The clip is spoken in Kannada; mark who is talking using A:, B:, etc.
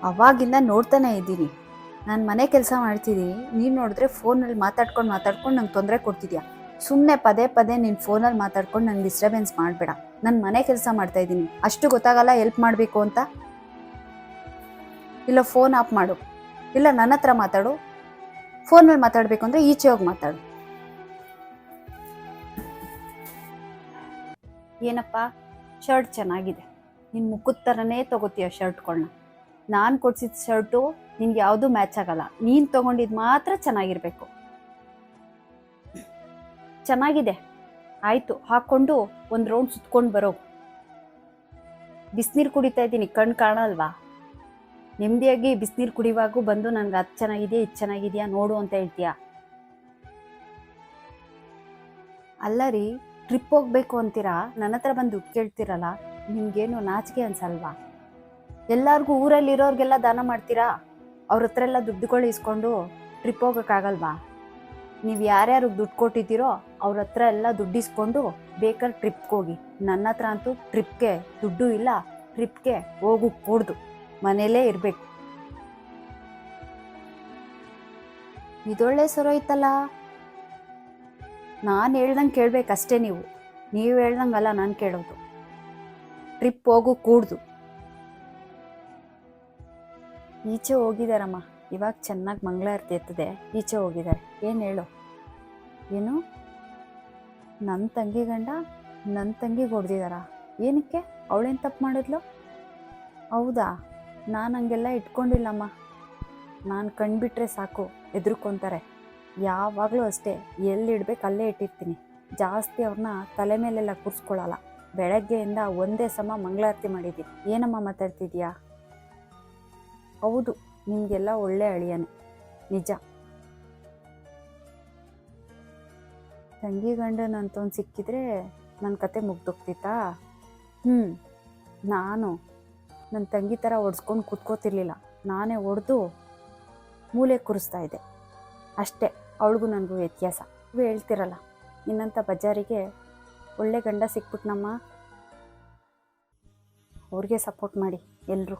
A: ಅವಾಗಿಂದ ನೋಡ್ತಾನೆ ಇದ್ದೀನಿ. ನಾನು ಮನೆ ಕೆಲಸ ಮಾಡ್ತಿದ್ದೀನಿ, ನೀನು ನೋಡಿದ್ರೆ ಫೋನಲ್ಲಿ ಮಾತಾಡ್ಕೊಂಡು ನಂಗೆ ತೊಂದರೆ ಕೊಡ್ತಿದ್ಯಾ. ಸುಮ್ಮನೆ ಪದೇ ಪದೇ ನೀನು ಫೋನಲ್ಲಿ ಮಾತಾಡ್ಕೊಂಡು ನಂಗೆ ಡಿಸ್ಟರ್ಬೆನ್ಸ್ ಮಾಡಬೇಡ. ನಾನು ಮನೆ ಕೆಲಸ ಮಾಡ್ತಾಯಿದ್ದೀನಿ, ಅಷ್ಟು ಗೊತ್ತಾಗಲ್ಲ ಹೆಲ್ಪ್ ಮಾಡಬೇಕು ಅಂತ. ಇಲ್ಲ ಫೋನ್ ಆಫ್ ಮಾಡು, ಇಲ್ಲ ನನ್ನ ಹತ್ರ ಮಾತಾಡು. ಫೋನಲ್ಲಿ ಮಾತಾಡಬೇಕು ಅಂದರೆ ಈಚೆ ಹೋಗಿ ಮಾತಾಡು. ಏನಪ್ಪ ಶರ್ಟ್ ಚೆನ್ನಾಗಿದೆ, ನಿನ್ನ ಮುಖದ ಥರನೇ ತೊಗೋತೀಯ ಶರ್ಟ್ಗಳನ್ನ. ನಾನು ಕೊಡ್ಸಿದ ಶರ್ಟು ನಿನ್ಗೆ ಯಾವುದೂ ಮ್ಯಾಚ್ ಆಗಲ್ಲ. ನೀನು ತೊಗೊಂಡಿದ್ದು ಮಾತ್ರ ಚೆನ್ನಾಗಿರಬೇಕು. ಚೆನ್ನಾಗಿದೆ, ಆಯಿತು, ಹಾಕ್ಕೊಂಡು ಒಂದು ರೌಂಡ್ ಸುತ್ಕೊಂಡು ಬರೋ. ಬಿಸಿನೀರು ಕುಡಿತಾ ಇದ್ದೀನಿ, ಕಣ್ಣು ಕಾಣಲ್ವಾ? ನೆಮ್ಮದಿಯಾಗಿ ಬಿಸಿನೀರು ಕುಡಿಯುವಾಗೂ ಬಂದು ನನಗೆ ಅದು ಚೆನ್ನಾಗಿದೆಯಾ ಇದು ಚೆನ್ನಾಗಿದೆಯಾ ನೋಡು ಅಂತ ಹೇಳ್ತೀಯಾ? ಅಲ್ಲ ರೀ, ಟ್ರಿಪ್ ಹೋಗ್ಬೇಕು ಅಂತೀರಾ, ನನ್ನ ಹತ್ರ ಬಂದು ದುಡ್ಡು ಕೇಳ್ತೀರಲ್ಲ, ನಿಮಗೇನು ನಾಚಿಕೆ ಅನ್ಸಲ್ವಾ? ಎಲ್ಲರಿಗೂ ಊರಲ್ಲಿರೋರಿಗೆಲ್ಲ ದಾನ ಮಾಡ್ತೀರಾ, ಅವ್ರ ಹತ್ರ ಎಲ್ಲ ದುಡ್ಡುಗಳು ಇಸ್ಕೊಂಡು ಟ್ರಿಪ್ ಹೋಗೋಕ್ಕಾಗಲ್ವಾ? ನೀವು ಯಾರ್ಯಾರಿಗೆ ದುಡ್ಡು ಕೊಟ್ಟಿದ್ದೀರೋ ಅವ್ರ ಹತ್ರ ಎಲ್ಲ ದುಡ್ಡು ಇಸ್ಕೊಂಡು ಬೇಕಾದ್ರೆ ಟ್ರಿಪ್ಗೆ ಹೋಗಿ. ನನ್ನ ಹತ್ರ ಅಂತೂ ಟ್ರಿಪ್ಗೆ ದುಡ್ಡು ಇಲ್ಲ, ಟ್ರಿಪ್ಗೆ ಹೋಗು ಕೂಡ್ದು ಮನೇಲೇ ಇರಬೇಕು. ಇದೊಳ್ಳೆ ಸರೋಯ್ತಲ್ಲ. ನಾನು ಹೇಳ್ದಂಗೆ ಕೇಳಬೇಕಷ್ಟೇ ನೀವು ಹೇಳ್ದಂಗಲ್ಲ ನಾನು ಕೇಳೋದು. ಟ್ರಿಪ್ ಹೋಗು ಕೂಡ್ದು. ಈಚೆ ಹೋಗಿದ್ದಾರಮ್ಮ, ಇವಾಗ ಚೆನ್ನಾಗಿ ಮಂಗಳಾರತಿ ಎತ್ತದೆ, ಈಚೆ ಹೋಗಿದ್ದಾರೆ. ಏನು ಹೇಳು? ಏನು ನನ್ನ ತಂಗಿ ಗಂಡ ನನ್ನ ತಂಗಿಗೆ ಹೊಡೆದಿದ್ದಾರಾ? ಏನಕ್ಕೆ? ಅವಳೇನು ತಪ್ಪು ಮಾಡಿದ್ಲು? ಹೌದಾ? ನಾನು ಹಂಗೆಲ್ಲ ಇಟ್ಕೊಂಡಿಲ್ಲಮ್ಮ. ನಾನು ಕಣ್ಬಿಟ್ರೆ ಸಾಕು ಹೆದರ್ಕೊತಾರೆ. ಯಾವಾಗಲೂ ಅಷ್ಟೇ, ಎಲ್ಲಿಡ್ಬೇಕು ಅಲ್ಲೇ ಇಟ್ಟಿರ್ತೀನಿ. ಜಾಸ್ತಿ ಅವ್ರನ್ನ ತಲೆ ಮೇಲೆಲ್ಲ ಕೂರಿಸ್ಕೊಳ್ಳಲ್ಲ. ಬೆಳಗ್ಗೆಯಿಂದ ಒಂದೇ ಸಮ ಮಂಗಳಾರತಿ ಮಾಡಿದ್ದೀನಿ. ಏನಮ್ಮ ಮಾತಾಡ್ತಿದ್ಯಾ? ಹೌದು, ನಿಮಗೆಲ್ಲ ಒಳ್ಳೆ ಅಳಿಯನೆ, ನಿಜ. ತಂಗಿ ಗಂಡನ ಅಂತವ್ನು ಸಿಕ್ಕಿದ್ರೆ ನನ್ನ ಕತೆ ಮುಗ್ದೋಗ್ತಿತ್ತಾ? ನಾನು ನನ್ನ ತಂಗಿ ಥರ ಒಡ್ಸ್ಕೊಂಡು ಕೂತ್ಕೋತಿರ್ಲಿಲ್ಲ. ನಾನೇ ಒಡೆದು ಮೂಲೆ ಕೂರಿಸ್ತಾ ಇದ್ದೆ ಅಷ್ಟೇ. ಅವಳಿಗೂ ನನಗೂ ವ್ಯತ್ಯಾಸ. ನೀವು ಹೇಳ್ತಿರಲ್ಲ, ನಿನ್ನಂಥ ಬಜಾರಿಗೆ ಒಳ್ಳೆ ಗಂಡ ಸಿಕ್ಬಿಟ್ನಮ್ಮ. ಅವ್ರಿಗೆ ಸಪೋರ್ಟ್ ಮಾಡಿ ಎಲ್ಲರೂ.